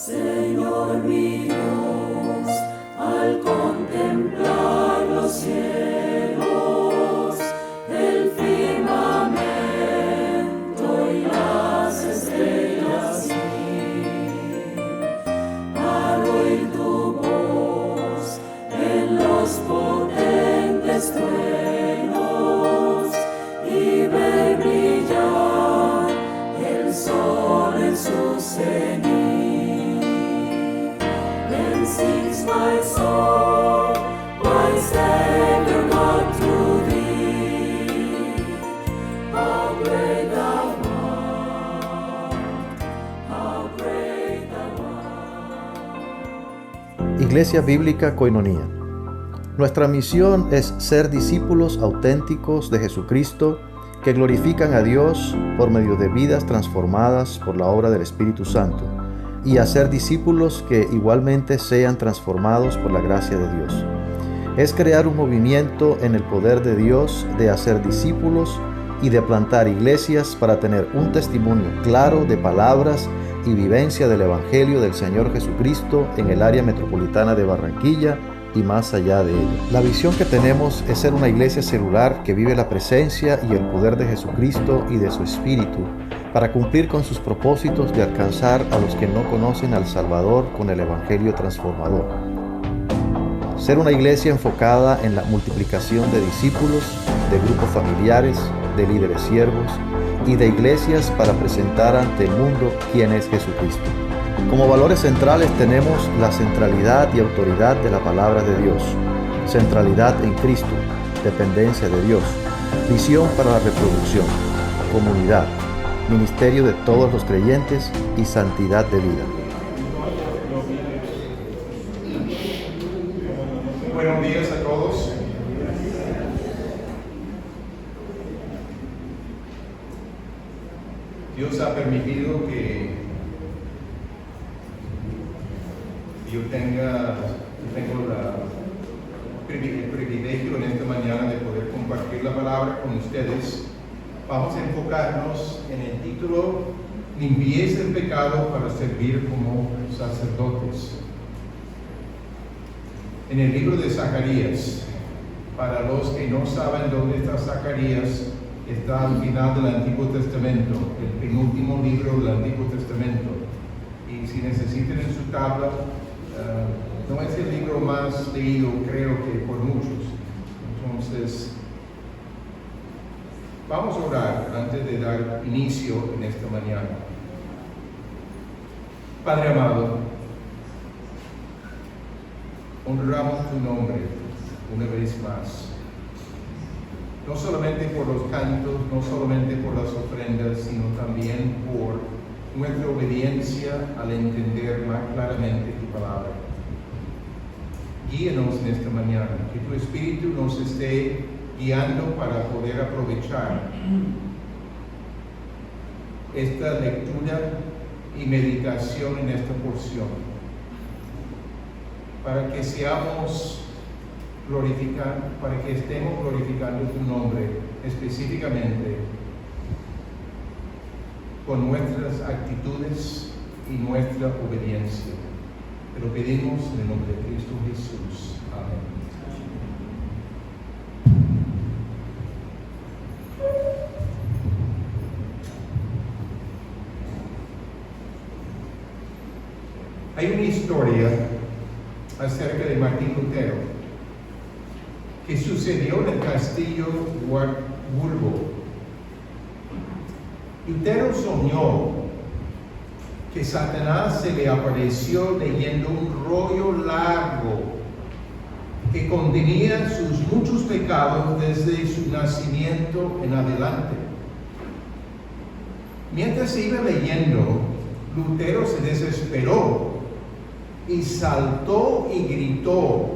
Señor mi Dios, al contemplar los cielos, el firmamento y las estrellas, al oír tu voz en los potentes truenos y ver brillar el sol en su cenit. Then sings my soul, my Savior God, to thee. How great thou art, how great thou art. Iglesia Bíblica Koinonia. Nuestra misión es ser discípulos auténticos de Jesucristo que glorifican a Dios por medio de vidas transformadas por la obra del Espíritu Santo, y hacer discípulos que igualmente sean transformados por la gracia de Dios. Es crear un movimiento en el poder de Dios de hacer discípulos y de plantar iglesias para tener un testimonio claro de palabras y vivencia del Evangelio del Señor Jesucristo en el área metropolitana de Barranquilla y más allá de ella. La visión que tenemos es ser una iglesia celular que vive la presencia y el poder de Jesucristo y de su Espíritu para cumplir con sus propósitos de alcanzar a los que no conocen al Salvador con el Evangelio transformador. Ser una iglesia enfocada en la multiplicación de discípulos, de grupos familiares, de líderes siervos y de iglesias para presentar ante el mundo quién es Jesucristo. Como valores centrales tenemos la centralidad y autoridad de la palabra de Dios, centralidad en Cristo, dependencia de Dios, visión para la reproducción, comunidad, ministerio de todos los creyentes y santidad de vida. Buenos días a todos. Dios ha permitido que yo tengo el privilegio en esta mañana de poder compartir la palabra con ustedes. Vamos a enfocarnos en el título: Limpieza el pecado para servir como sacerdotes. En el libro de Zacarías, para los que no saben dónde está Zacarías, está al final del Antiguo Testamento, el penúltimo libro del Antiguo Testamento. Y si necesitan en su tabla, no es el libro más leído, creo que por muchos. Entonces, vamos a orar antes de dar inicio en esta mañana. Padre amado, honramos tu nombre una vez más. No solamente por los cantos, no solamente por las ofrendas, sino también por nuestra obediencia al entender más claramente tu palabra. Guíanos en esta mañana, que tu Espíritu nos esté guiando para poder aprovechar esta lectura y meditación en esta porción, para que para que estemos glorificando tu nombre específicamente con nuestras actitudes y nuestra obediencia. Te lo pedimos en el nombre de Cristo Jesús. Amén. Hay una historia acerca de Martín Lutero que sucedió en el castillo Wartburgo. Lutero soñó que Satanás se le apareció leyendo un rollo largo que contenía sus muchos pecados desde su nacimiento en adelante. Mientras iba leyendo, Lutero se desesperó y saltó y gritó: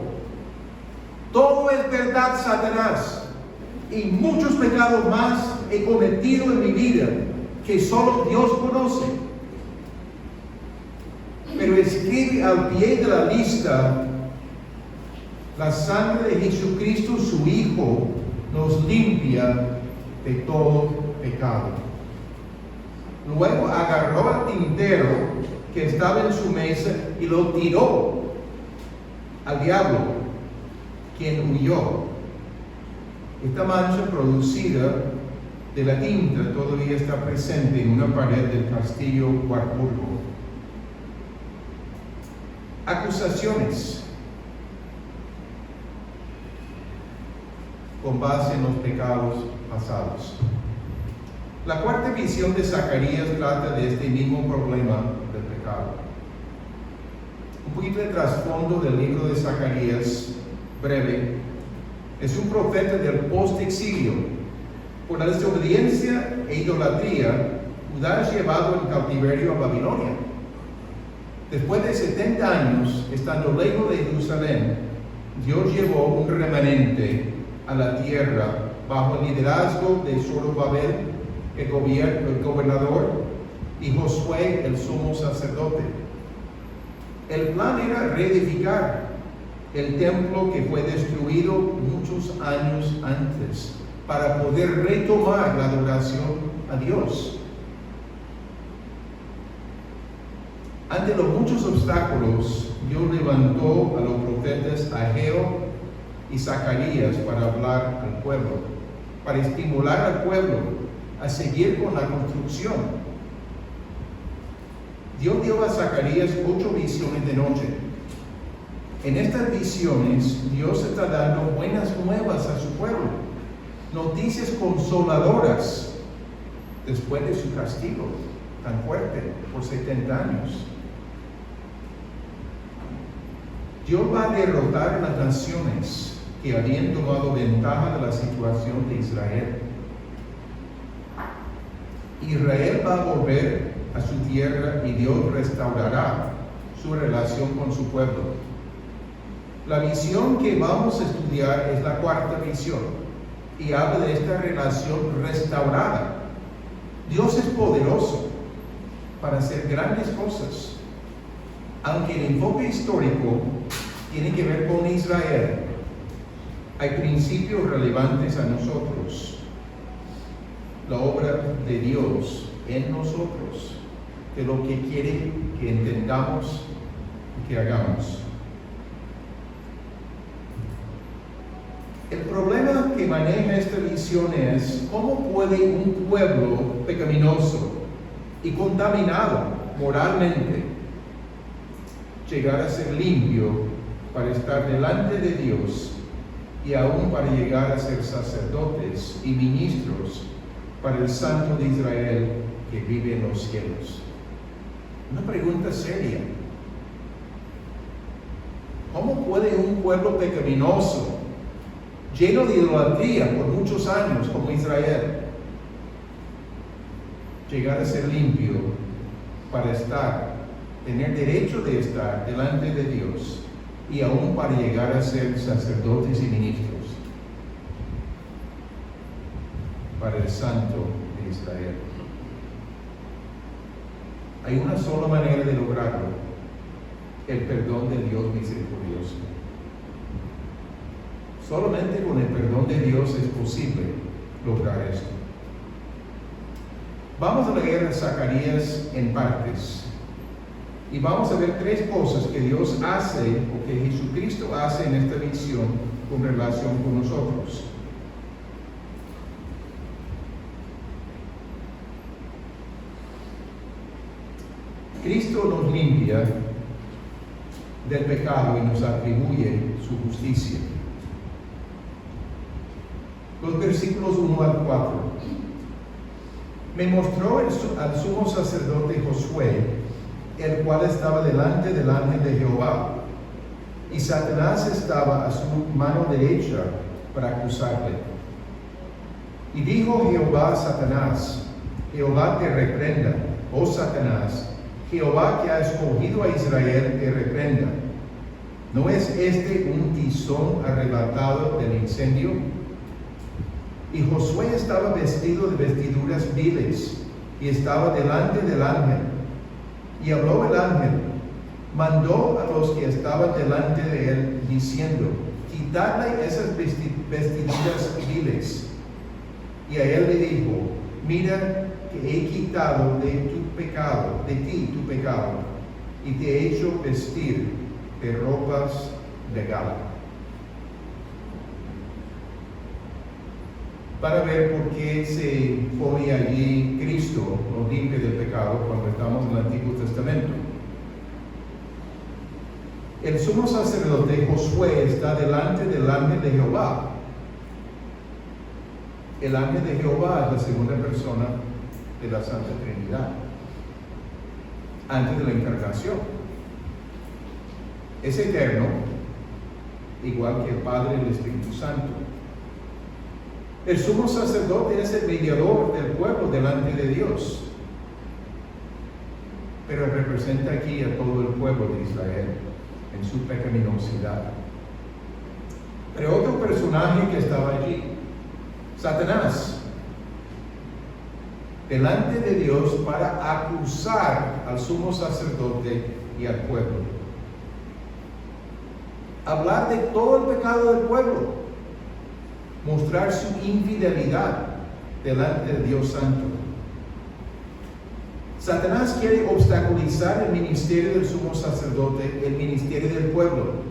todo es verdad, Satanás, y muchos pecados más he cometido en mi vida que solo Dios conoce. Pero escribe al pie de la lista: la sangre de Jesucristo, su Hijo, nos limpia de todo pecado. Luego agarró el tintero que estaba en su mesa y lo tiró al diablo, quien huyó. Esta mancha producida de la tinta todavía está presente en una pared del castillo Wartburgo. Acusaciones con base en los pecados pasados. La cuarta visión de Zacarías trata de este mismo problema del pecado. Un poquito de trasfondo del libro de Zacarías, breve. Es un profeta del post-exilio. Por la desobediencia e idolatría, Judá es llevado en cautiverio a Babilonia. Después de 70 años, estando lejos de Jerusalén, Dios llevó un remanente a la tierra bajo el liderazgo de Zorobabel, el gobernador, y Josué, el sumo sacerdote. El plan era reedificar el templo que fue destruido muchos años antes para poder retomar la adoración a Dios. Ante los muchos obstáculos, Dios levantó a los profetas Ageo y Zacarías para hablar al pueblo, para estimular al pueblo a seguir con la construcción. Dios dio a Zacarías 8 visiones de noche. En estas visiones, Dios está dando buenas nuevas a su pueblo, noticias consoladoras después de su castigo tan fuerte por 70 años. Dios va a derrotar a las naciones que habían tomado ventaja de la situación de Israel. Israel va a volver a su tierra y Dios restaurará su relación con su pueblo. La visión que vamos a estudiar es la cuarta visión y habla de esta relación restaurada. Dios es poderoso para hacer grandes cosas. Aunque el enfoque histórico tiene que ver con Israel, hay principios relevantes a nosotros. La obra de Dios en nosotros, de lo que quiere que entendamos y que hagamos. El problema que maneja esta visión es cómo puede un pueblo pecaminoso y contaminado moralmente llegar a ser limpio para estar delante de Dios y aún para llegar a ser sacerdotes y ministros para el Santo de Israel que vive en los cielos. Una pregunta seria. ¿Cómo puede un pueblo pecaminoso, lleno de idolatría por muchos años como Israel, llegar a ser limpio para tener derecho de estar delante de Dios y aún para llegar a ser sacerdotes y ministros para el Santo de Israel? Hay una sola manera de lograrlo: el perdón de Dios misericordioso. Solamente con el perdón de Dios es posible lograr esto. Vamos a leer a Zacarías en partes y vamos a ver 3 cosas que Dios hace o que Jesucristo hace en esta visión con relación con nosotros. Cristo nos limpia del pecado y nos atribuye su justicia. Los versículos 1 al 4. Me mostró al sumo sacerdote Josué, el cual estaba delante del ángel de Jehová, y Satanás estaba a su mano derecha para acusarle. Y dijo Jehová a Satanás: Jehová te reprenda, oh Satanás. Jehová que ha escogido a Israel te reprenda. ¿No es este un tizón arrebatado del incendio? Y Josué estaba vestido de vestiduras viles y estaba delante del ángel. Y habló el ángel, mandó a los que estaban delante de él, diciendo: quitadle esas vestiduras viles. Y a él le dijo: mira que he quitado de ti tu pecado, y te he hecho vestir de ropas de gala. Para ver por qué se pone allí Cristo nos limpia del pecado cuando estamos en el Antiguo Testamento. El sumo sacerdote Josué está delante del ángel de Jehová. El ángel de Jehová es la segunda persona de la Santa Trinidad, antes de la encarnación. Es eterno, igual que el Padre y el Espíritu Santo. El sumo sacerdote es el mediador del pueblo delante de Dios, pero representa aquí a todo el pueblo de Israel en su pecaminosidad. Pero otro personaje que estaba allí, Satanás, delante de Dios para acusar al sumo sacerdote y al pueblo. Hablar de todo el pecado del pueblo, mostrar su infidelidad delante de Dios Santo. Satanás quiere obstaculizar el ministerio del sumo sacerdote, el ministerio del pueblo.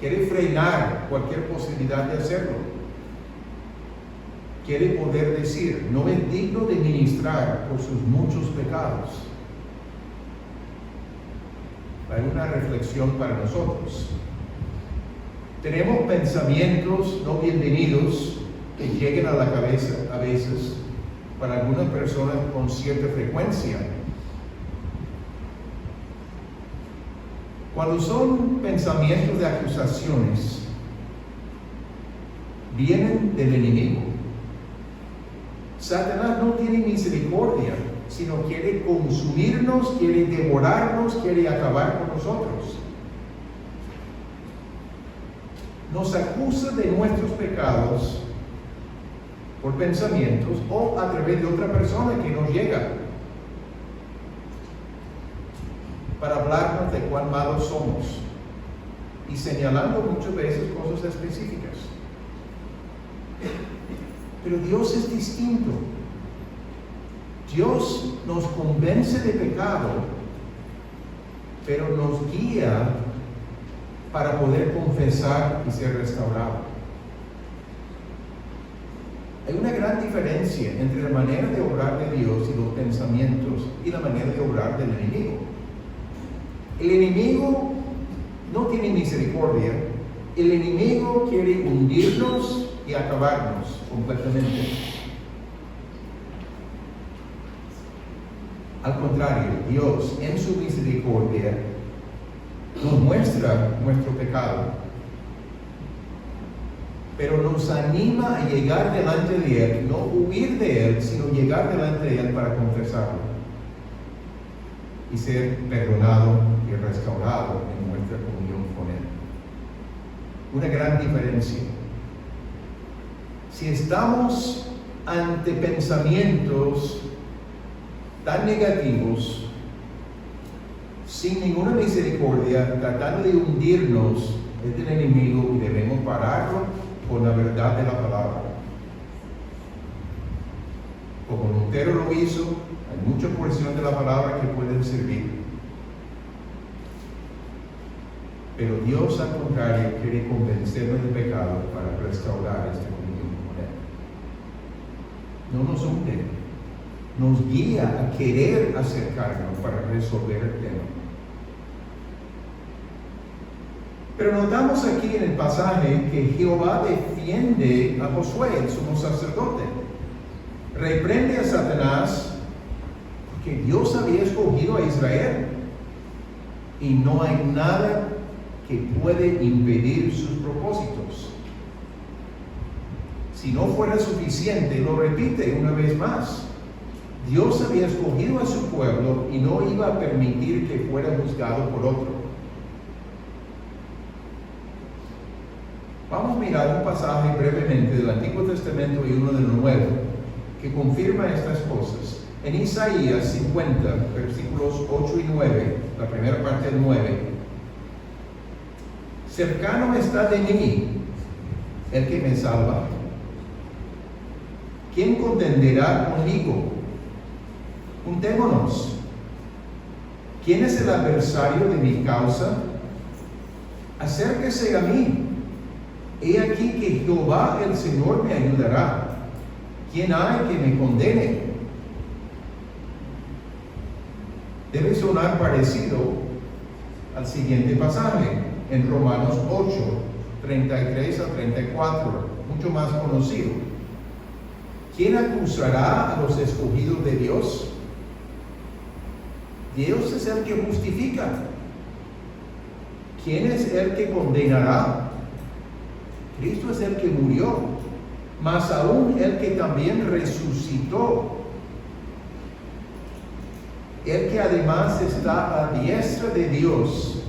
Quiere frenar cualquier posibilidad de hacerlo. Quiere poder decir, no es digno de ministrar por sus muchos pecados. Hay una reflexión para nosotros. Tenemos pensamientos no bienvenidos que lleguen a la cabeza a veces para algunas personas con cierta frecuencia. Cuando son pensamientos de acusaciones, vienen del enemigo. Satanás no tiene misericordia, sino quiere consumirnos, quiere devorarnos, quiere acabar con nosotros. Nos acusa de nuestros pecados por pensamientos o a través de otra persona que nos llega para hablarnos de cuán malos somos y señalando muchas veces cosas específicas. Pero Dios es distinto. Dios nos convence de pecado, pero nos guía para poder confesar y ser restaurado. Hay una gran diferencia entre la manera de obrar de Dios y los pensamientos y la manera de obrar del enemigo. El enemigo no tiene misericordia. El enemigo quiere hundirnos y acabarnos completamente. Al contrario, Dios en su misericordia nos muestra nuestro pecado, pero nos anima a llegar delante de Él, no huir de Él, sino llegar delante de Él para confesarlo y ser perdonado y restaurado en nuestra comunión con Él. Una gran diferencia. Si estamos ante pensamientos tan negativos, sin ninguna misericordia, tratando de hundirnos, es del enemigo y debemos pararlo con la verdad de la palabra. Como Lutero lo hizo, hay mucha porción de la palabra que pueden servir. Pero Dios, al contrario, quiere convencernos del pecado para restaurar esta comunión con Él. No nos hunde, nos guía a querer acercarnos para resolver el tema. Pero notamos aquí en el pasaje que Jehová defiende a Josué, el sumo sacerdote. Reprende a Satanás porque Dios había escogido a Israel y no hay nada que puede impedir sus propósitos. Si no fuera suficiente, lo repite una vez más. Dios había escogido a su pueblo y no iba a permitir que fuera juzgado por otro. Vamos a mirar un pasaje brevemente del Antiguo Testamento y uno del Nuevo que confirma estas cosas. En Isaías 50, versículos 8 y 9, la primera parte del 9, cercano está de mí el que me salva. ¿Quién contenderá conmigo? Juntémonos. ¿Quién es el adversario de mi causa? Acérquese a mí. He aquí que Jehová el Señor me ayudará. ¿Quién hay que me condene? Debe sonar parecido al siguiente pasaje en Romanos 8, 33 a 34, mucho más conocido. ¿Quién acusará a los escogidos de Dios? Dios es el que justifica. ¿Quién es el que condenará? Cristo es el que murió, mas aún el que también resucitó, el que además está a diestra de Dios,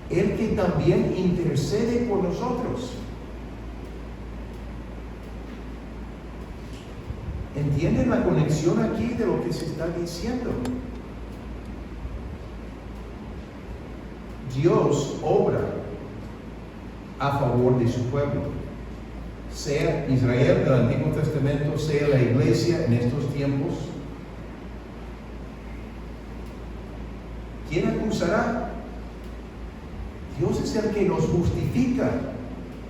el que también intercede por nosotros. ¿Entienden la conexión aquí de lo que se está diciendo? Dios obra a favor de su pueblo, sea Israel del Antiguo Testamento, sea la iglesia en estos tiempos. ¿Quién acusará? Dios es el que nos justifica,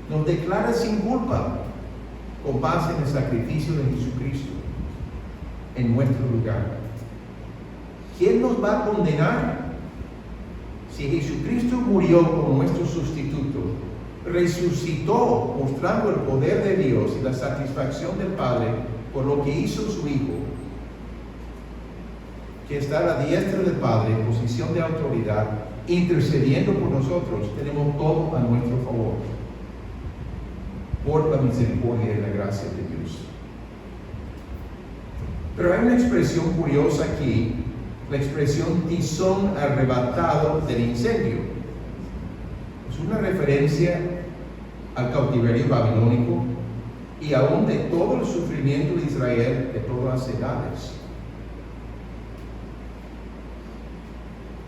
nos declara sin culpa, con base en el sacrificio de Jesucristo en nuestro lugar. ¿Quién nos va a condenar? Si Jesucristo murió como nuestro sustituto, resucitó mostrando el poder de Dios y la satisfacción del Padre por lo que hizo su Hijo, que está a la diestra del Padre en posición de autoridad, intercediendo por nosotros, tenemos todo a nuestro favor por la misericordia y la gracia de Dios. Pero hay una expresión curiosa aquí, la expresión tizón arrebatado del incendio. Es una referencia al cautiverio babilónico y aún de todo el sufrimiento de Israel de todas las edades.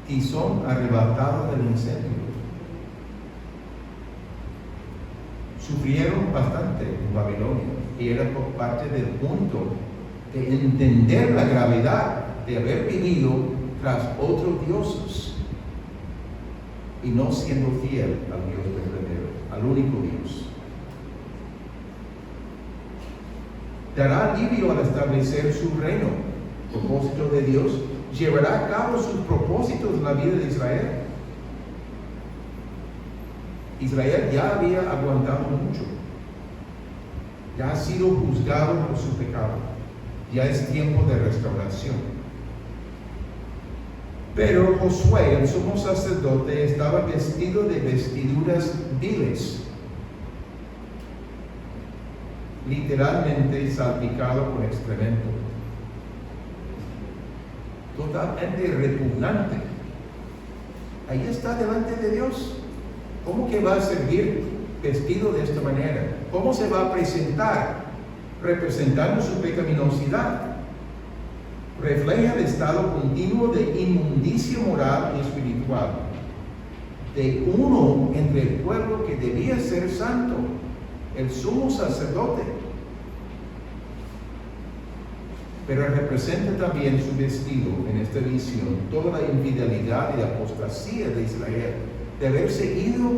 Tizón arrebatado del incendio. Sufrieron bastante en Babilonia y era por parte del punto de entender la gravedad de haber vivido tras otros dioses y no siendo fiel al Dios verdadero, al único Dios. Dará alivio al establecer su reino, propósito de Dios, llevará a cabo sus propósitos en la vida de Israel. Israel ya había aguantado mucho, ya ha sido juzgado por su pecado, ya es tiempo de restauración. Pero Josué, el sumo sacerdote, estaba vestido de vestiduras viles, literalmente salpicado con excremento, totalmente repugnante. Ahí está delante de Dios. ¿Cómo que va a servir vestido de esta manera? ¿Cómo se va a presentar representando su pecaminosidad? Refleja el estado continuo de inmundicia moral y espiritual de uno entre el pueblo que debía ser santo, el sumo sacerdote. Pero representa también su vestido en esta visión toda la infidelidad y la apostasía de Israel, de haberse ido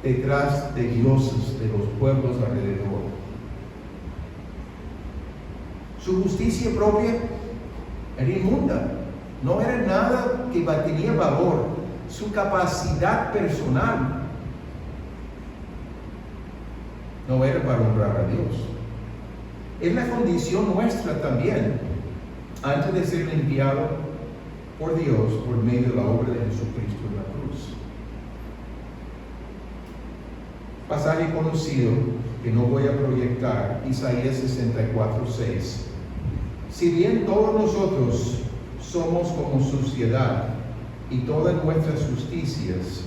detrás de dioses de los pueblos alrededor. Su justicia propia era inmunda, no era nada que tenía valor. Su capacidad personal no era para honrar a Dios. Es la condición nuestra también, antes de ser limpiado por Dios por medio de la obra de Jesucristo en la cruz. Pasaje conocido que no voy a proyectar, Isaías 64:6. Si bien todos nosotros somos como suciedad y todas nuestras justicias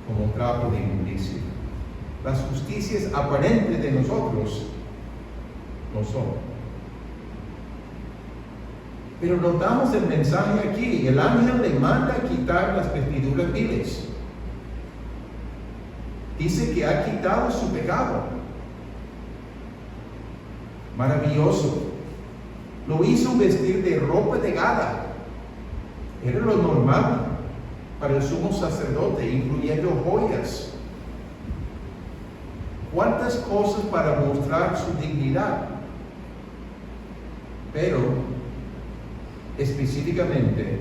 como trapo de inmundicia, las justicias aparentes de nosotros no son. Pero notamos el mensaje aquí. El ángel le manda a quitar las vestiduras viles. Dice que ha quitado su pecado. Maravilloso. Lo hizo vestir de ropa de gala. Era lo normal para el sumo sacerdote, incluyendo joyas. ¿Cuántas cosas para mostrar su dignidad? Pero, específicamente,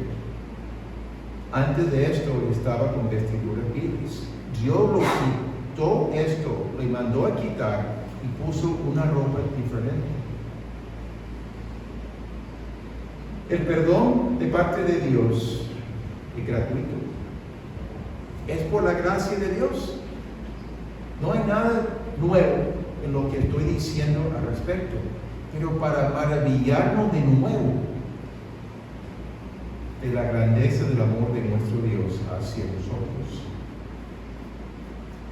antes de esto estaba con vestiduras viles. Dios lo quitó esto, le mandó a quitar y puso una ropa diferente. El perdón de parte de Dios es gratuito. Es por la gracia de Dios. No hay nada nuevo en lo que estoy diciendo al respecto, pero para maravillarnos de nuevo de la grandeza del amor de nuestro Dios hacia nosotros.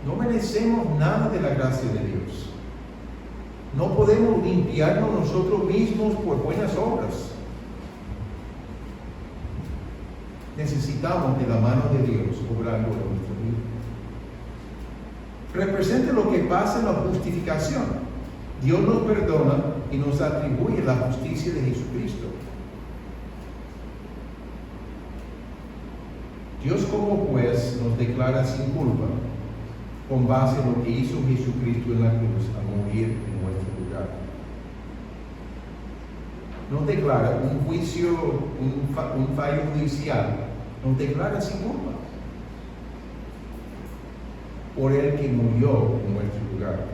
No merecemos nada de la gracia de Dios. No podemos limpiarnos nosotros mismos por buenas obras. Necesitamos de la mano de Dios obrando en nuestra vida. Representa lo que pasa en la justificación. Dios nos perdona y nos atribuye la justicia de Jesucristo. Dios como juez nos declara sin culpa con base en lo que hizo Jesucristo en la cruz al morir en nuestro lugar. Nos declara un juicio, un fallo judicial, nos declara sin culpa por el que murió en nuestro lugar.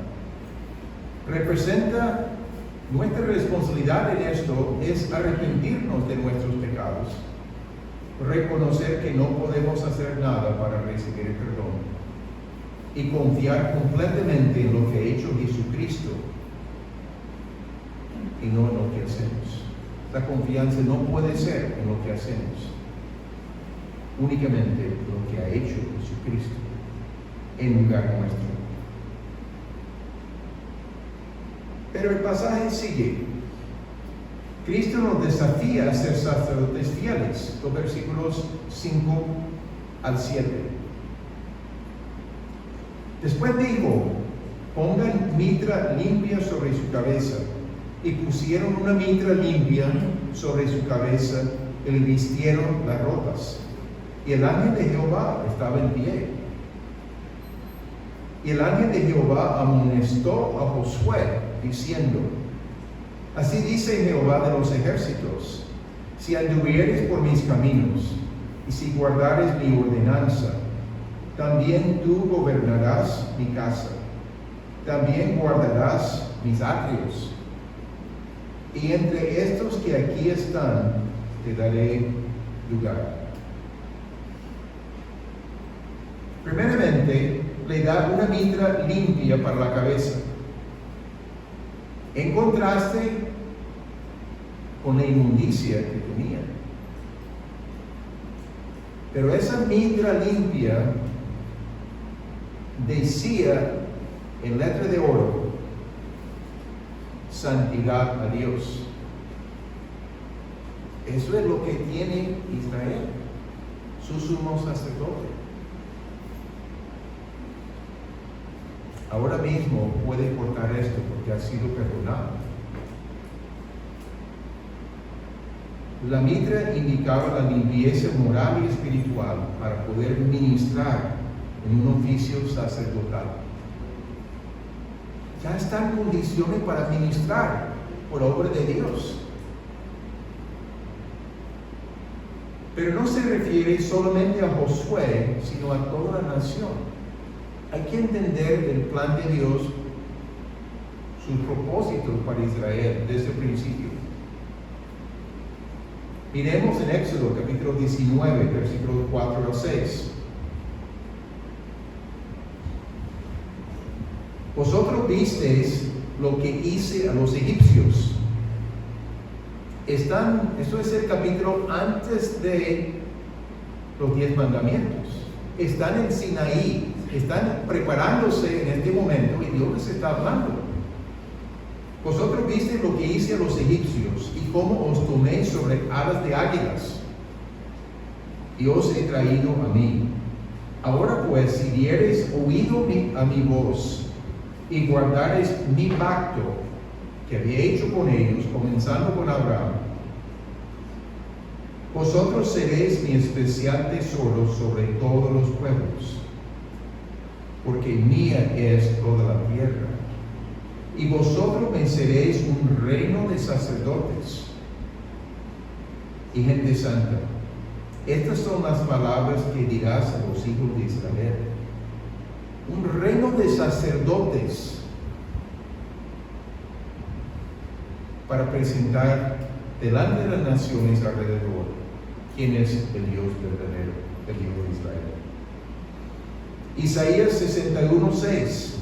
Representa nuestra responsabilidad en esto es arrepentirnos de nuestros pecados, reconocer que no podemos hacer nada para recibir el perdón y confiar completamente en lo que ha hecho Jesucristo y no en lo que hacemos. La confianza no puede ser en lo que hacemos, únicamente en lo que ha hecho Jesucristo en lugar nuestro. Pero el pasaje sigue. Cristo nos desafía a ser sacerdotes fieles, los versículos 5 al 7. Después dijo, pongan mitra limpia sobre su cabeza. Y pusieron una mitra limpia sobre su cabeza y le vistieron las ropas. Y el ángel de Jehová estaba en pie. Y el ángel de Jehová amonestó a Josué, diciendo, así dice Jehová de los ejércitos, si anduvieres por mis caminos, y si guardares mi ordenanza, también tú gobernarás mi casa, también guardarás mis atrios. Y entre estos que aquí están, te daré lugar. Primeramente, le da una mitra limpia para la cabeza, en contraste con la inmundicia que tenía. Pero esa mitra limpia decía en letra de oro, santidad a Dios. Eso es lo que tiene Israel, su sumo sacerdote. Ahora mismo puede portar esto porque ha sido perdonado. La mitra indicaba la limpieza moral y espiritual para poder ministrar en un oficio sacerdotal. Ya está en condiciones para ministrar por obra de Dios. Pero no se refiere solamente a Josué, sino a toda la nación. Hay que entender el plan de Dios, sus propósitos para Israel desde el principio. Miremos en Éxodo capítulo 19, versículos 4 al 6. Vosotros visteis lo que hice a los egipcios. Esto es el capítulo antes de los 10 mandamientos. Están en Sinaí, están preparándose en este momento y Dios les está hablando. Vosotros visteis lo que hice a los egipcios y cómo os tomé sobre alas de águilas y os he traído a mí. Ahora pues, si diereis oído a mi voz y guardareis mi pacto que había hecho con ellos, comenzando con Abraham: vosotros seréis mi especial tesoro sobre todos los pueblos, porque mía es toda la tierra. Y vosotros me seréis un reino de sacerdotes y gente santa. Estas son las palabras que dirás a los hijos de Israel: un reino de sacerdotes, para presentar delante de las naciones alrededor quién es el Dios verdadero, el Dios de Israel. Isaías 61:6: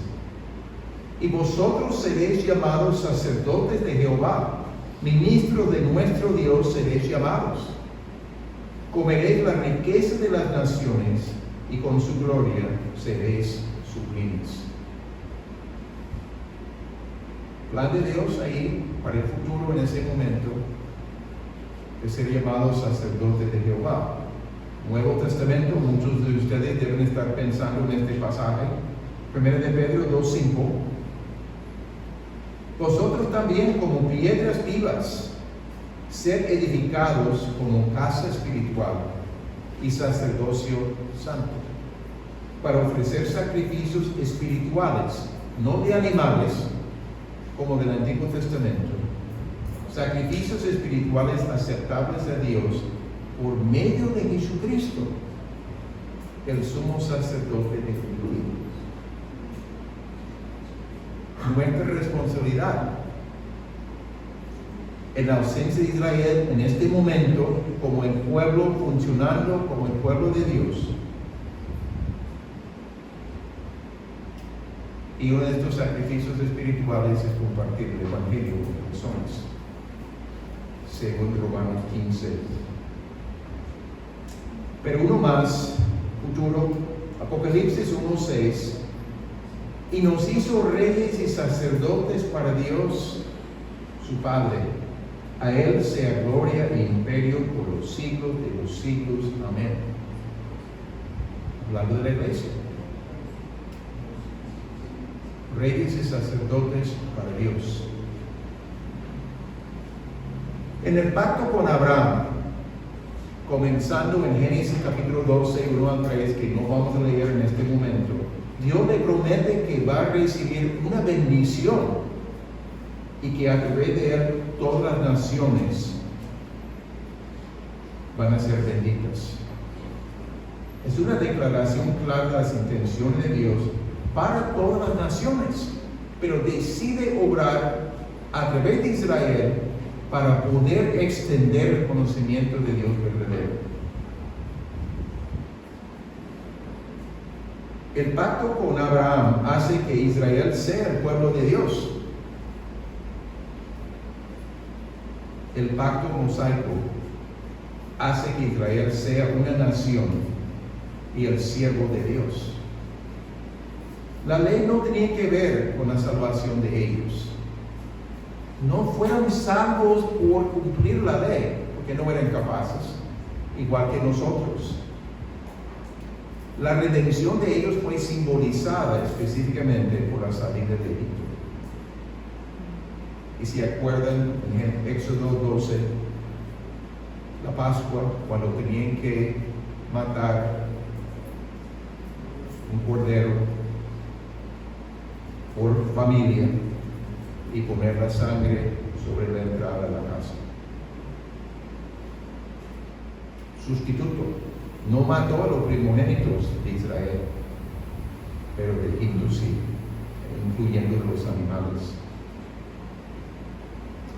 y vosotros seréis llamados sacerdotes de Jehová, ministros de nuestro Dios seréis llamados. Comeréis la riqueza de las naciones, y con su gloria seréis sublimes. Plan de Dios ahí para el futuro, en ese momento, de ser llamados sacerdotes de Jehová. Nuevo Testamento, muchos de ustedes deben estar pensando en este pasaje. 1 de Pedro 2:5: vosotros también, como piedras vivas, sed edificados como casa espiritual y sacerdocio santo, para ofrecer sacrificios espirituales, no de animales, como del Antiguo Testamento, sacrificios espirituales aceptables a Dios por medio de Jesucristo, el sumo sacerdote definitivo. Nuestra responsabilidad en la ausencia de Israel en este momento, como el pueblo funcionando como el pueblo de Dios. Y uno de estos sacrificios espirituales es compartir el Evangelio con personas, según Romanos 15. Pero uno más, futuro, Apocalipsis 1:6: y nos hizo reyes y sacerdotes para Dios, su Padre. A Él sea gloria e imperio por los siglos de los siglos. Amén. Hablando de la iglesia. Reyes y sacerdotes para Dios. En el pacto con Abraham, comenzando en Génesis capítulo 12, 1 al 3, que no vamos a leer en este momento, Dios le promete que va a recibir una bendición y que a través de él todas las naciones van a ser benditas. Es una declaración clara de las intenciones de Dios para todas las naciones, pero decide obrar a través de Israel para poder extender el conocimiento de Dios verdadero. El pacto con Abraham hace que Israel sea el pueblo de Dios. El pacto mosaico hace que Israel sea una nación y el siervo de Dios. La ley no tenía que ver con la salvación de ellos. No fueron salvos por cumplir la ley, porque no eran capaces, igual que nosotros. La redención de ellos fue simbolizada específicamente por la salida de Egipto. Y si acuerdan, en Éxodo 12, la Pascua, cuando tenían que matar un cordero por familia y poner la sangre sobre la entrada de la casa. Sustituto, no mató a los primogénitos de Israel, pero de Egipto sí, incluyendo los animales.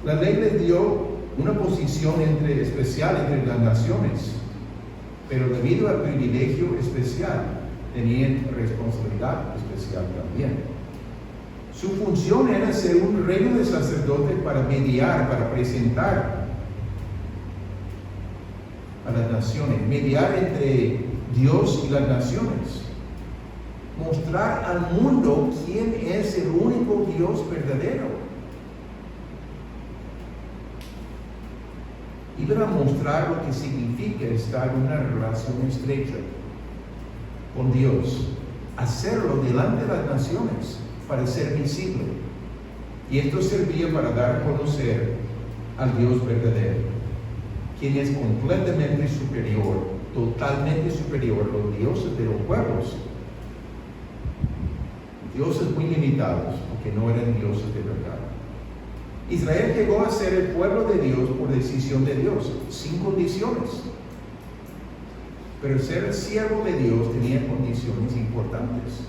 La ley les dio una posición especial entre las naciones, pero debido al privilegio especial, tenían responsabilidad especial también. Su función era ser un reino de sacerdotes para mediar, para presentar a las naciones, mediar entre Dios y las naciones, mostrar al mundo quién es el único Dios verdadero. Iban a mostrar lo que significa estar en una relación estrecha con Dios, hacerlo delante de las naciones para ser visible. Y esto servía para dar a conocer al Dios verdadero, quien es completamente superior, totalmente superior a los dioses de los pueblos. Dioses muy limitados, porque no eran dioses de verdad. Israel llegó a ser el pueblo de Dios por decisión de Dios, sin condiciones. Pero ser el siervo de Dios tenía condiciones importantes.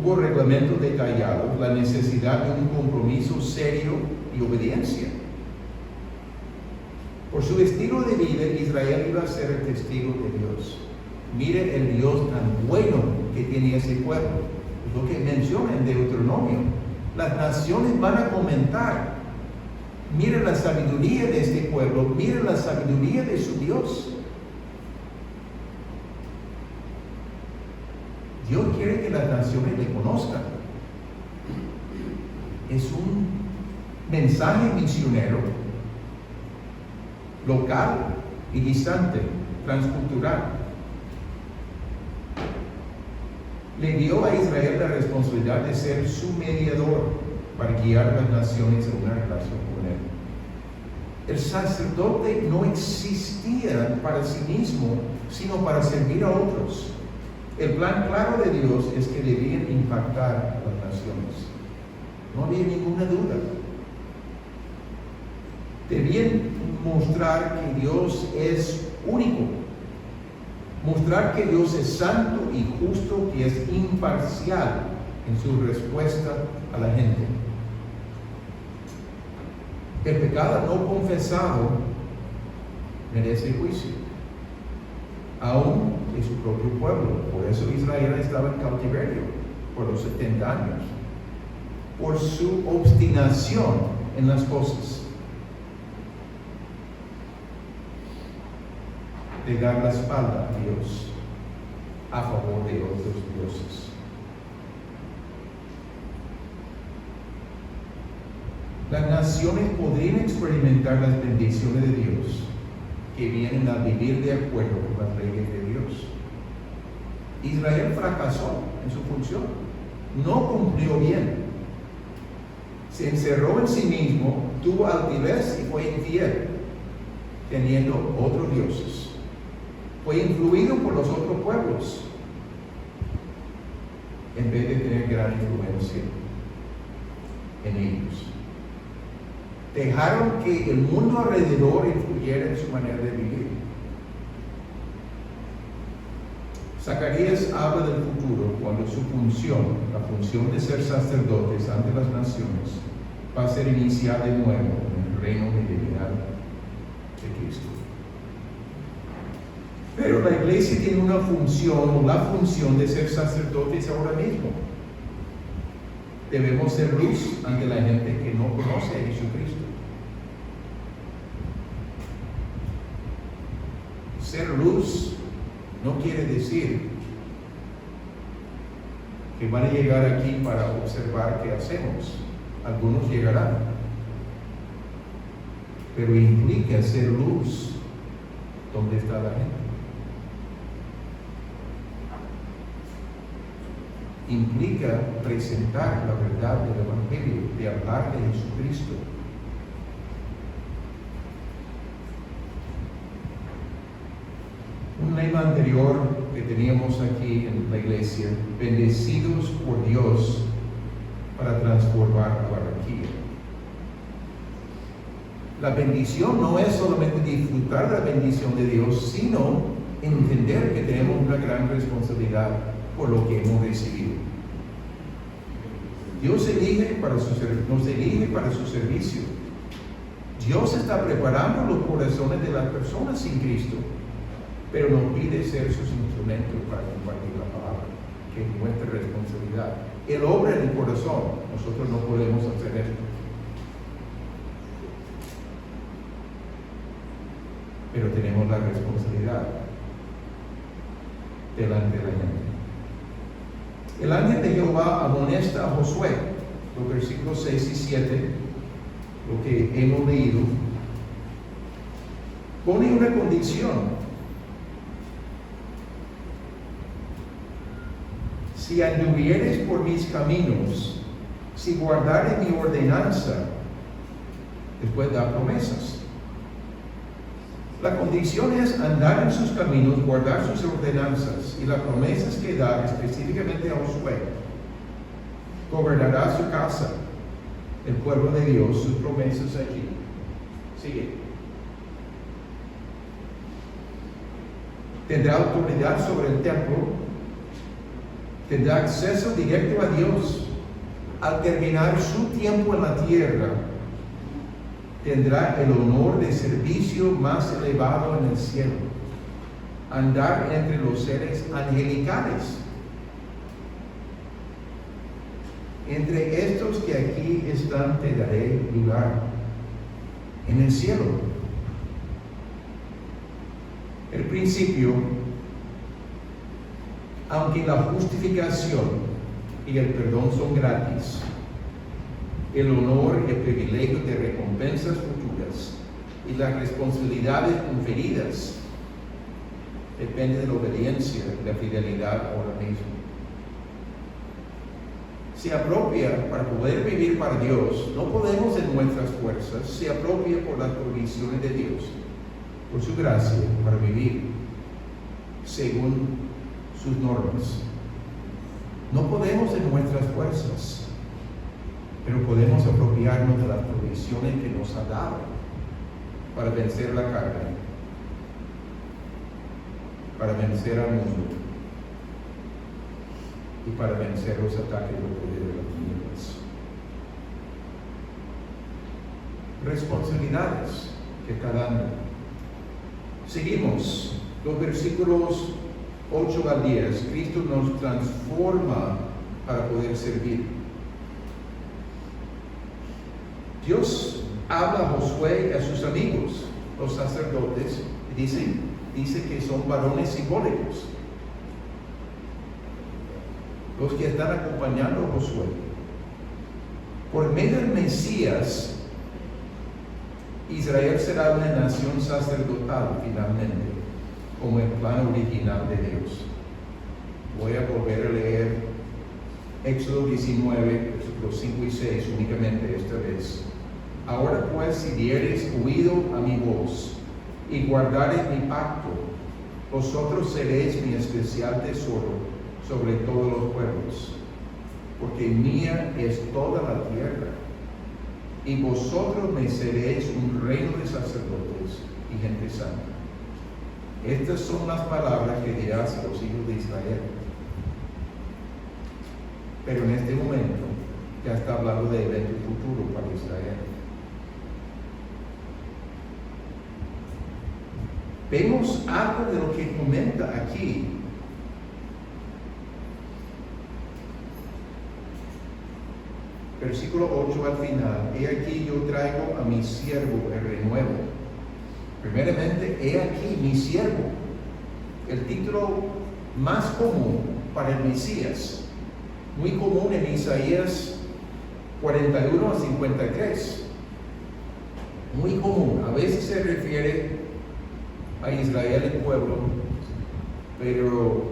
Hubo reglamentos detallados, la necesidad de un compromiso serio y obediencia. Por su estilo de vida, Israel iba a ser el testigo de Dios. Mire el Dios tan bueno que tiene ese pueblo. Es lo que menciona en Deuteronomio. Las naciones van a comentar. Miren la sabiduría de este pueblo, miren la sabiduría de su Dios. Dios quiere que las naciones le conozcan. Es un mensaje misionero, local y distante, transcultural. Le dio a Israel la responsabilidad de ser su mediador para guiar a las naciones en una relación con él. El sacerdote no existía para sí mismo, sino para servir a otros. El plan claro de Dios es que debían impactar a las naciones. No había ninguna duda. Debían mostrar que Dios es único. Mostrar que Dios es santo y justo, que es imparcial en su respuesta a la gente. El pecado no confesado merece juicio, aún de su propio pueblo. Por eso Israel estaba en cautiverio por los 70 años, por su obstinación en las cosas, de dar la espalda a Dios a favor de otros dioses. Las naciones podrían experimentar las bendiciones de Dios que vienen a vivir de acuerdo con las leyes de Dios. Israel fracasó en su función, no cumplió bien, se encerró en sí mismo, tuvo altivez y fue infiel, teniendo otros dioses. Fue influido por los otros pueblos en vez de tener gran influencia en ellos. Dejaron que el mundo alrededor influyera en su manera de vivir. Zacarías habla del futuro cuando su función, la función de ser sacerdotes ante las naciones, va a ser iniciada de nuevo en el reino de divinidad de Cristo. Pero la iglesia tiene una función, o la función de ser sacerdotes ahora mismo. Debemos ser luz ante la gente que no conoce a Jesucristo. Ser luz no quiere decir que van a llegar aquí para observar qué hacemos. Algunos llegarán. Pero implica ser luz donde está la gente. Implica presentar la verdad del Evangelio, de hablar de Jesucristo. Un lema anterior que teníamos aquí en la iglesia: bendecidos por Dios para transformar a Barranquilla. La bendición no es solamente disfrutar la bendición de Dios, sino entender que tenemos una gran responsabilidad por lo que hemos recibido. Dios nos elige para su servicio. Dios está preparando los corazones de las personas sin Cristo, pero nos pide ser sus instrumentos para compartir la palabra, que es nuestra responsabilidad. Él obra en el corazón, nosotros no podemos hacer esto. Pero tenemos la responsabilidad delante de la gente. El ángel de Jehová amonesta a Josué, los versículos 6 y 7, lo que hemos leído, pone una condición. Si anduvieres por mis caminos, Si guardare mi ordenanza, después da promesas. La condición es andar en sus caminos, guardar sus ordenanzas y las promesas que da específicamente a Josué. Gobernará su casa, el pueblo de Dios, sus promesas allí. Sigue. Tendrá autoridad sobre el templo, tendrá acceso directo a Dios. Al terminar su tiempo en la tierra, tendrá el honor de servicio más elevado en el cielo, andar entre los seres angelicales. Entre estos que aquí están te daré lugar en el cielo. El principio, aunque la justificación y el perdón son gratis, el honor y el privilegio de recompensas futuras y las responsabilidades conferidas depende de la obediencia y la fidelidad ahora mismo. Se apropia para poder vivir para Dios. No podemos en nuestras fuerzas. Se apropia por las provisiones de Dios, por su gracia, para vivir según sus normas. No podemos en nuestras fuerzas, pero podemos apropiarnos de las provisiones que nos ha dado para vencer la carne, para vencer al mundo y para vencer los ataques del poder de las tinieblas. Responsabilidades que está dando. Seguimos los versículos 8 al 10. Cristo nos transforma para poder servir. Dios habla a Josué y a sus amigos, los sacerdotes, y dice que son varones simbólicos, los que están acompañando a Josué. Por medio del Mesías, Israel será una nación sacerdotal finalmente, como el plan original de Dios. Voy a volver a leer Éxodo 19, versículos 5 y 6 únicamente esta vez. Ahora pues, si diereis oído a mi voz y guardareis mi pacto, vosotros seréis mi especial tesoro sobre todos los pueblos, porque mía es toda la tierra, y vosotros me seréis un reino de sacerdotes y gente santa. Estas son las palabras que dirás a los hijos de Israel. Pero en este momento ya está hablando de evento futuro para Israel. Vemos algo de lo que comenta aquí. Versículo 8 al final. He aquí yo traigo a mi siervo el renuevo. Primeramente, he aquí mi siervo. El título más común para el Mesías. Muy común en Isaías 41 a 53. Muy común. A veces se refiere a Israel, el pueblo, pero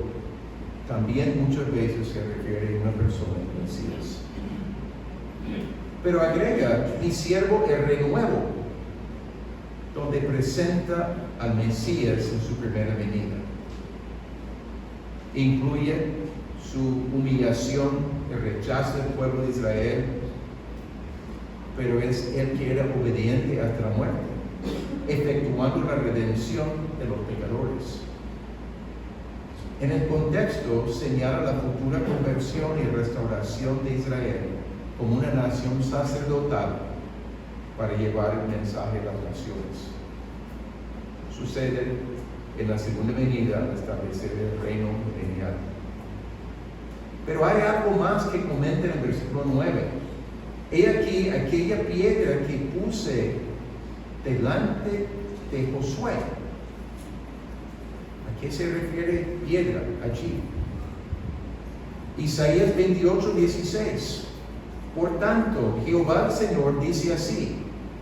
también muchas veces se refiere a una persona, el Mesías. Pero agrega, mi siervo el renuevo, donde presenta al Mesías en su primera venida. Incluye su humillación, el rechazo del pueblo de Israel, pero es él que era obediente hasta la muerte, efectuando la redención de los pecadores. En el contexto señala la futura conversión y restauración de Israel como una nación sacerdotal para llevar el mensaje a las naciones. Sucede en la segunda venida al establecer el reino milenial. Pero hay algo más que comenta en el versículo 9. He aquí aquella piedra que puse delante de Josué. ¿A qué se refiere piedra allí? Isaías 28, 16. Por tanto, Jehová el Señor dice así: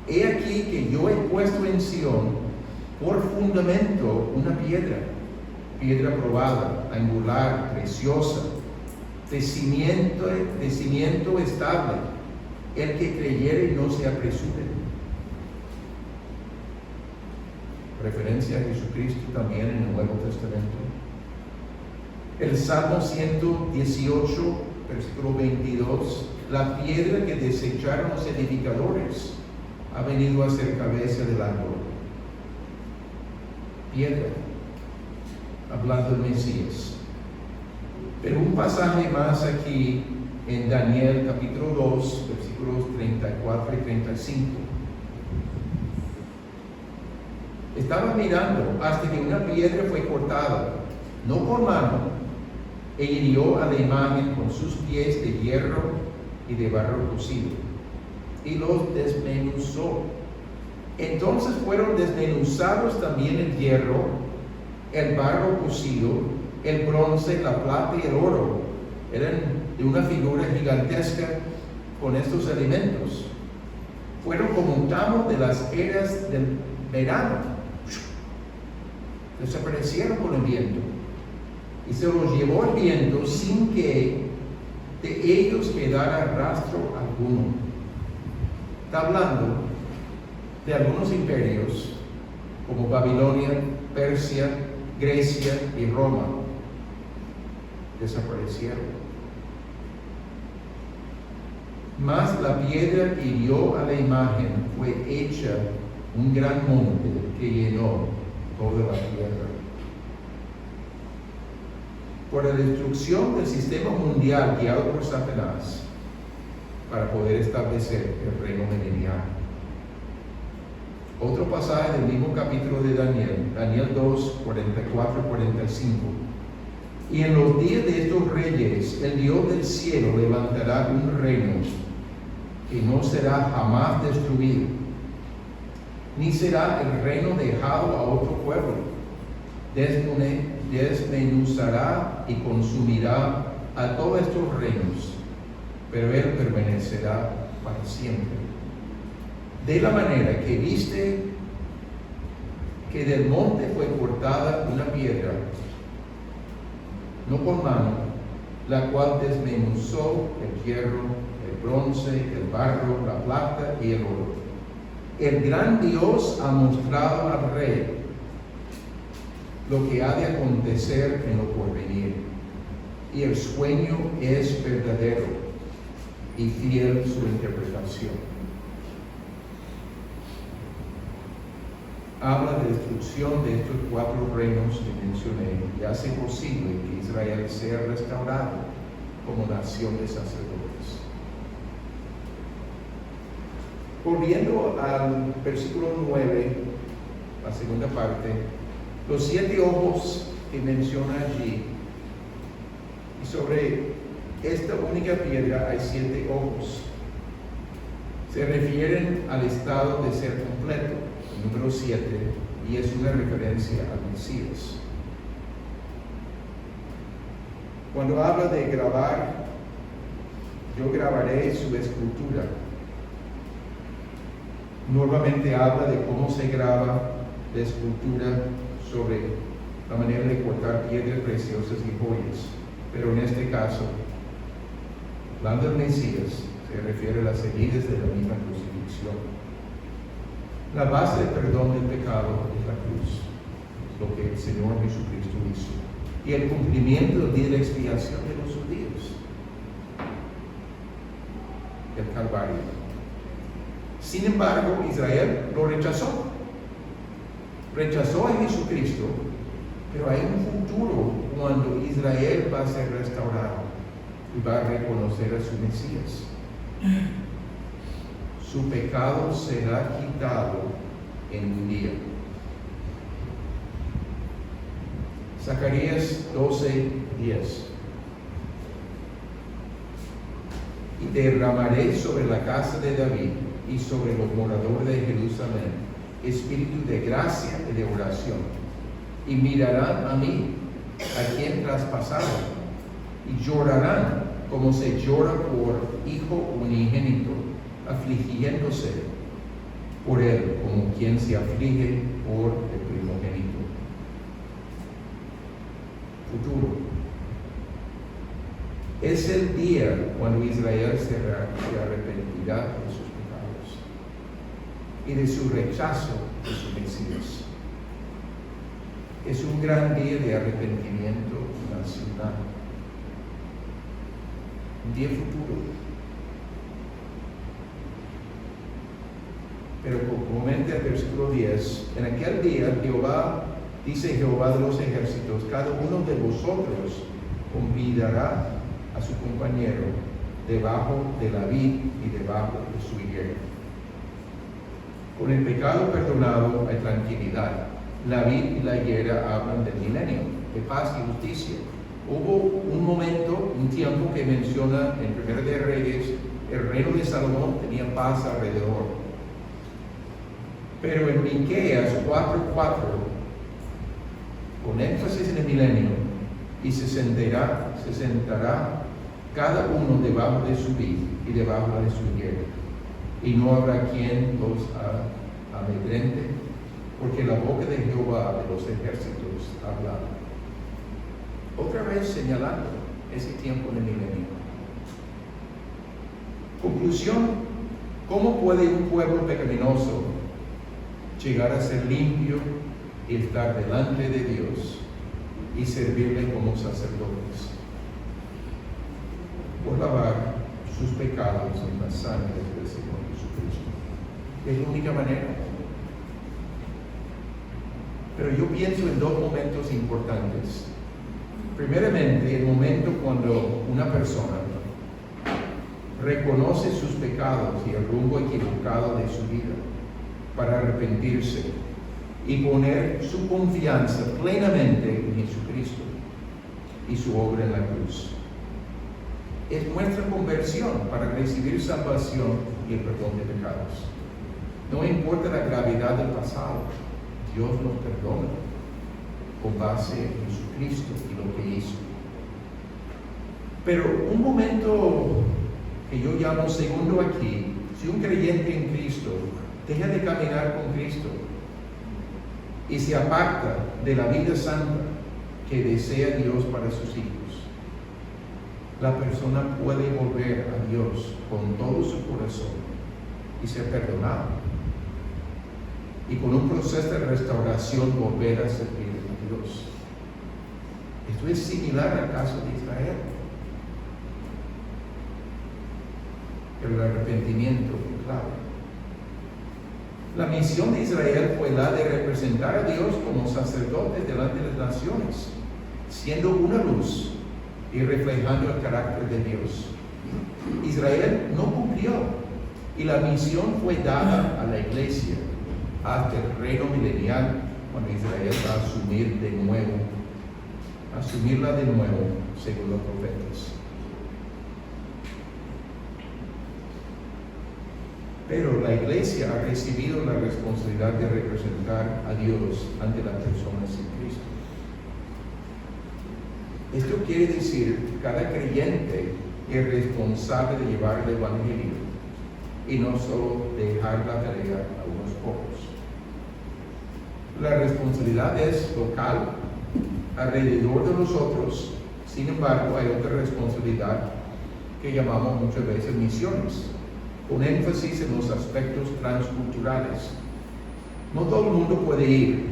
he aquí que yo he puesto en Sión por fundamento una piedra probada, angular, preciosa, de cimiento estable, el que creyere no se apresure. Referencia a Jesucristo también en el Nuevo Testamento. El Salmo 118, versículo 22, la piedra que desecharon los edificadores ha venido a ser cabeza del árbol. Piedra, hablando del Mesías. Pero un pasaje más aquí en Daniel capítulo 2, versículos 34 y 35. Estaba mirando hasta que una piedra fue cortada, no por mano, e hirió a la imagen con sus pies de hierro y de barro cocido, y los desmenuzó. Entonces fueron desmenuzados también el hierro, el barro cocido, el bronce, la plata y el oro. Eran de una figura gigantesca con estos elementos. Fueron como un tamo de las eras del verano. Desaparecieron con el viento. Y se los llevó el viento sin que de ellos quedara rastro alguno. Está hablando de algunos imperios como Babilonia, Persia, Grecia y Roma. Desaparecieron. Mas la piedra que hirió a la imagen fue hecha un gran monte que llenó toda la tierra. Por la destrucción del sistema mundial guiado por Satanás para poder establecer el reino milenial. Otro pasaje del mismo capítulo de Daniel, Daniel 2, 44 y 45. Y en los días de estos reyes, el Dios del cielo levantará un reino que no será jamás destruido, ni será el reino dejado a otro pueblo. Desmenuzará y consumirá a todos estos reinos, pero él permanecerá para siempre. De la manera que viste que del monte fue cortada una piedra, no con mano, la cual desmenuzó el hierro, el bronce, el barro, la plata y el oro. El gran Dios ha mostrado al rey lo que ha de acontecer en lo porvenir, y el sueño es verdadero y fiel su interpretación. Habla de destrucción de estos 4 reinos que mencioné y hace posible que Israel sea restaurado como nación de sacerdotes. Volviendo al versículo 9, la segunda parte, los 7 ojos que menciona allí, y sobre esta única piedra hay 7 ojos, se refieren al estado de ser completo, el número 7, y es una referencia al Mesías. Cuando habla de grabar, yo grabaré su escultura. Normalmente habla de cómo se graba la escultura sobre la manera de cortar piedras preciosas y joyas, pero en este caso, hablando del Mesías, se refiere a las heridas de la misma crucifixión. La base del perdón del pecado es la cruz, lo que el Señor Jesucristo hizo, y el cumplimiento del día de la expiación de los judíos, el Calvario. Sin embargo, Israel lo rechazó. Rechazó a Jesucristo, pero hay un futuro cuando Israel va a ser restaurado y va a reconocer a su Mesías. Su pecado será quitado en un día. Zacarías 12:10. Y derramaré sobre la casa de David y sobre los moradores de Jerusalén espíritu de gracia y de oración, y mirarán a mí, a quien traspasaron, y llorarán como se llora por hijo unigénito, afligiéndose por él como quien se aflige por el primogénito. Futuro. Es el día cuando Israel se arrepentirá de sus pecados y de su rechazo de su Mesías. Es un gran día de arrepentimiento nacional. Un día futuro. Pero como comenta el versículo 10, en aquel día Jehová, dice Jehová de los ejércitos, cada uno de vosotros convidará a su compañero debajo de la vid y debajo de su higuera. Con el pecado perdonado hay tranquilidad. La vid y la higuera hablan del milenio, de paz y justicia. Hubo un momento, un tiempo que menciona en Primera de Reyes, el reino de Salomón tenía paz alrededor. Pero en Miqueas 4:4, con énfasis en el milenio, y se sentará cada uno debajo de su vid y debajo de su higuera, y no habrá quien los amedrente, porque la boca de Jehová de los ejércitos habla. Otra vez señalando ese tiempo en el milenio. Conclusión: ¿cómo puede un pueblo pecaminoso llegar a ser limpio y estar delante de Dios y servirle como sacerdotes? Por lavar sus pecados en la sangre del Señor Jesucristo. Es la única manera. Pero yo pienso en dos momentos importantes. Primeramente, el momento cuando una persona reconoce sus pecados y el rumbo equivocado de su vida para arrepentirse y poner su confianza plenamente en Jesucristo y su obra en la cruz. Es nuestra conversión para recibir salvación y el perdón de pecados. No importa la gravedad del pasado, Dios nos perdona con base en Jesucristo y lo que hizo. Pero un momento que yo llamo segundo aquí, si un creyente en Cristo deja de caminar con Cristo y se aparta de la vida santa que desea Dios para sus hijos, la persona puede volver a Dios con todo su corazón y ser perdonado. Y con un proceso de restauración volver a servir a Dios. Esto es similar al caso de Israel. Pero el arrepentimiento fue clave. La misión de Israel fue la de representar a Dios como sacerdotes delante de las naciones, siendo una luz y reflejando el carácter de Dios. Israel no cumplió y la misión fue dada a la iglesia hasta el reino milenial, cuando Israel va a asumirla de nuevo, según los profetas. Pero la iglesia ha recibido la responsabilidad de representar a Dios ante las personas en Cristo. Esto quiere decir que cada creyente es responsable de llevar el evangelio y no solo dejar la tarea a unos pocos. La responsabilidad es local, alrededor de nosotros. Sin embargo, hay otra responsabilidad que llamamos muchas veces misiones, con énfasis en los aspectos transculturales. No todo el mundo puede ir.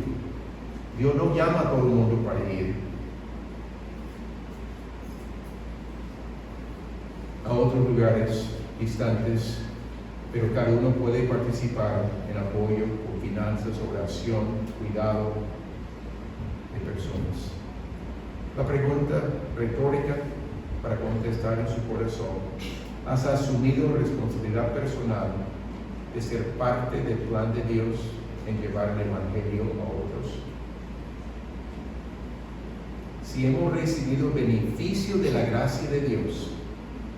Dios no llama a todo el mundo para ir a otros lugares distantes, pero cada uno puede participar en apoyo con finanzas, oración, cuidado de personas. La pregunta retórica para contestar en su corazón: ¿has asumido responsabilidad personal de ser parte del plan de Dios en llevar el evangelio a otros? Si hemos recibido beneficio de la gracia de Dios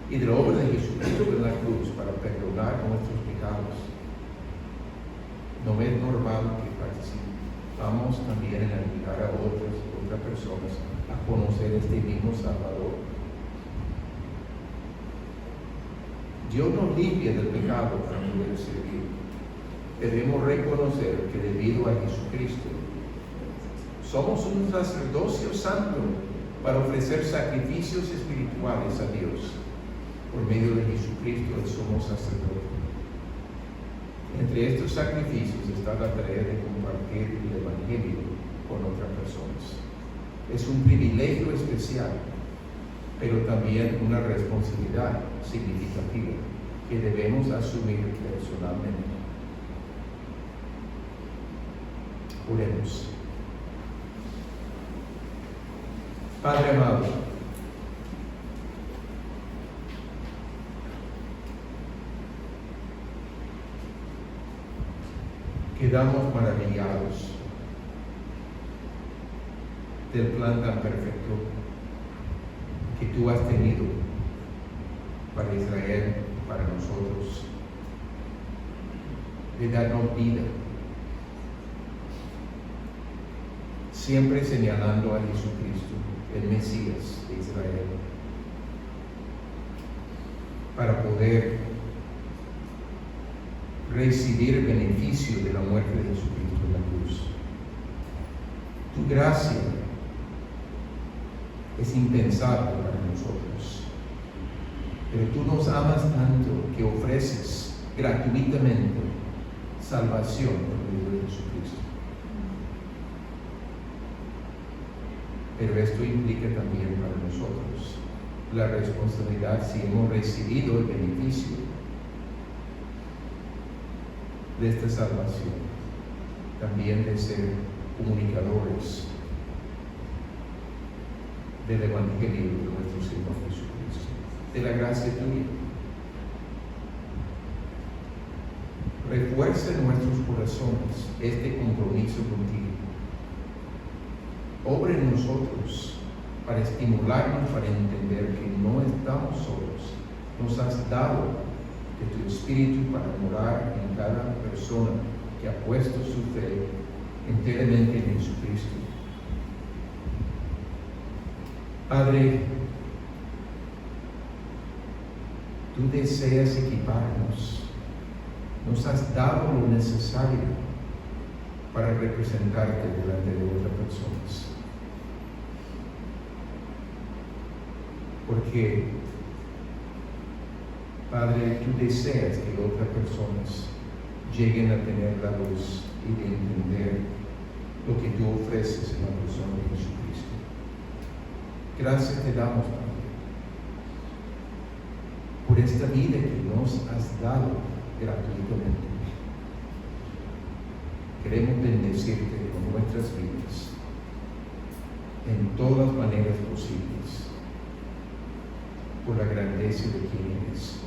y de la obra de Jesucristo en la cruz para perdonar nuestros pecados, no es normal que participamos también en ayudar a otras personas a conocer este mismo Salvador. Dios nos limpia del pecado para poder servir. Debemos reconocer que debido a Jesucristo somos un sacerdocio santo para ofrecer sacrificios espirituales a Dios por medio de Jesucristo, el sumo sacerdote. Entre estos sacrificios está la tarea de compartir el Evangelio con otras personas. Es un privilegio especial, pero también una responsabilidad significativa que debemos asumir personalmente. Oremos. Padre amado, quedamos maravillados del plan tan perfecto que tú has tenido para Israel, para nosotros, de darnos vida, siempre señalando a Jesucristo, el Mesías de Israel, para poder recibir el beneficio de la muerte de Jesucristo en la cruz. Tu gracia es impensable para nosotros, pero tú nos amas tanto que ofreces gratuitamente salvación por medio de Jesucristo. Pero esto implica también para nosotros la responsabilidad, si hemos recibido el beneficio de esta salvación, también de ser comunicadores del Evangelio de nuestro Señor Jesucristo, de la gracia tuya. Refuerza en nuestros corazones este compromiso contigo. Obra en nosotros para estimularnos, para entender que no estamos solos. Nos has dado de tu Espíritu para morar en cada persona que ha puesto su fe enteramente en Jesucristo. Padre, tú deseas equiparnos. Nos has dado lo necesario para representarte delante de otras personas. Porque, Padre, tú deseas que otras personas lleguen a tener la luz y de entender lo que tú ofreces en la persona de Jesucristo. Gracias te damos, Padre, por esta vida que nos has dado gratuitamente. Queremos bendecirte con nuestras vidas en todas maneras posibles, por la grandeza de quien eres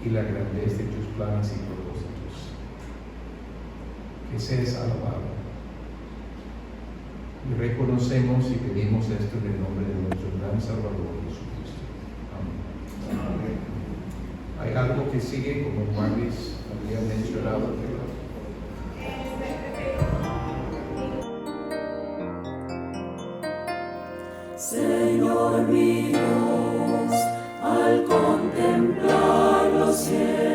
y la grandeza de tus planes y propósitos. Que seas alabado. Y reconocemos y pedimos esto en el nombre de nuestro gran Salvador Jesucristo. Amén. Hay algo que sigue, como Marlis había mencionado. Señor mi Dios, al contemplar los cielos,